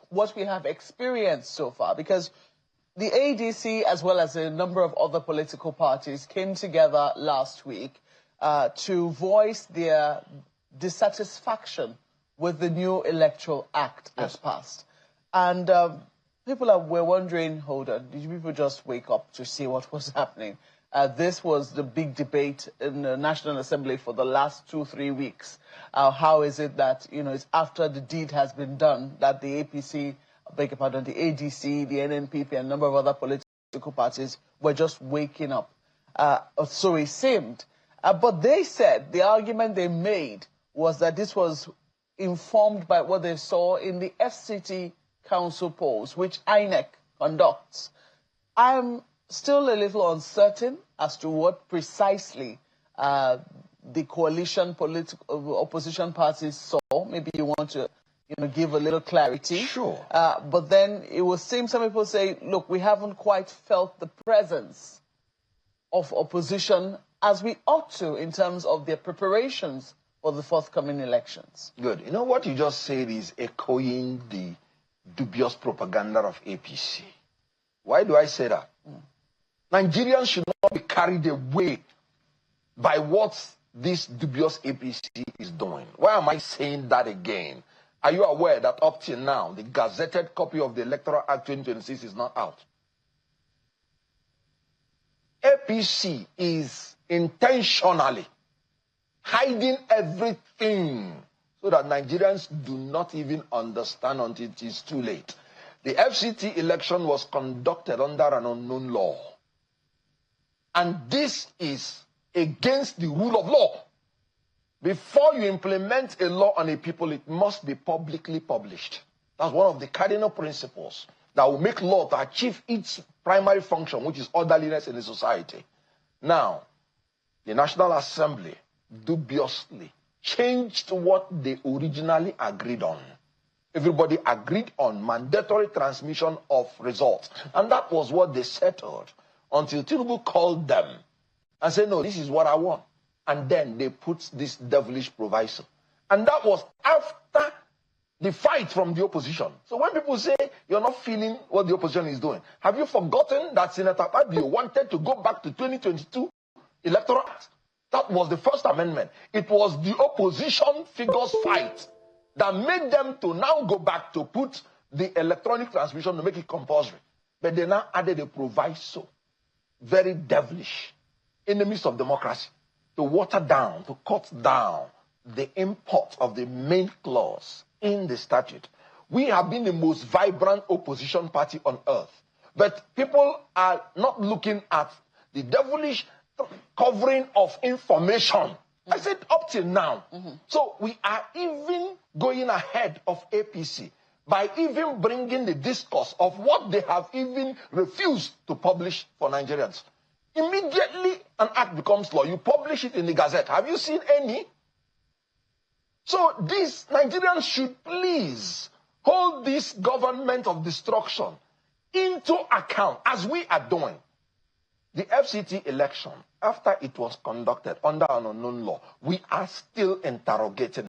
what we have experienced so far, because the ADC, as well as a number of other political parties, came together last week to voice their dissatisfaction with the new Electoral Act as passed. And people were wondering, hold on, did people just wake up to see what was happening? This was the big debate in the National Assembly for the last 2-3 weeks. How is it that, it's after the deed has been done that the APC, the ADC, the NNPP, and a number of other political parties were just waking up. So it seemed. But they said, the argument they made was that this was informed by what they saw in the FCT council polls, which INEC conducts. I'm still a little uncertain as to what precisely the coalition opposition parties saw. Maybe you want to give a little clarity. Sure. But then it will seem some people say, look, we haven't quite felt the presence of opposition as we ought to in terms of their preparations for the forthcoming elections. Good. You know what you just said is echoing the dubious propaganda of APC. Why do I say that? Nigerians should not be carried away by what this dubious APC is doing. Why am I saying that again? Are you aware that up till now, the gazetted copy of the Electoral Act 2026 is not out? APC is intentionally hiding everything so that Nigerians do not even understand until it is too late. The FCT election was conducted under an unknown law. And this is against the rule of law. Before you implement a law on a people, it must be publicly published. That's one of the cardinal principles that will make law to achieve its primary function, which is orderliness in the society. Now, the National Assembly dubiously changed what they originally agreed on. Everybody agreed on mandatory transmission of results. And that was what they settled until Tinubu called them and said, no, this is what I want. And then they put this devilish proviso. And that was after the fight from the opposition. So when people say you're not feeling what the opposition is doing, have you forgotten that Senator Fabio wanted to go back to 2022 Electoral Act? That was the first amendment. It was the opposition figures fight that made them to now go back to put the electronic transmission to make it compulsory. But they now added a proviso, very devilish, enemies of democracy, to water down, to cut down the import of the main clause in the statute. We have been the most vibrant opposition party on earth. But people are not looking at the devilish covering of information. I said up till now. So we are even going ahead of APC by even bringing the discourse of what they have even refused to publish for Nigerians. Immediately an act becomes law. You publish it in the Gazette. Have you seen any? So these Nigerians should please hold this government of destruction into account as we are doing. The FCT election, after it was conducted under an unknown law, we are still interrogating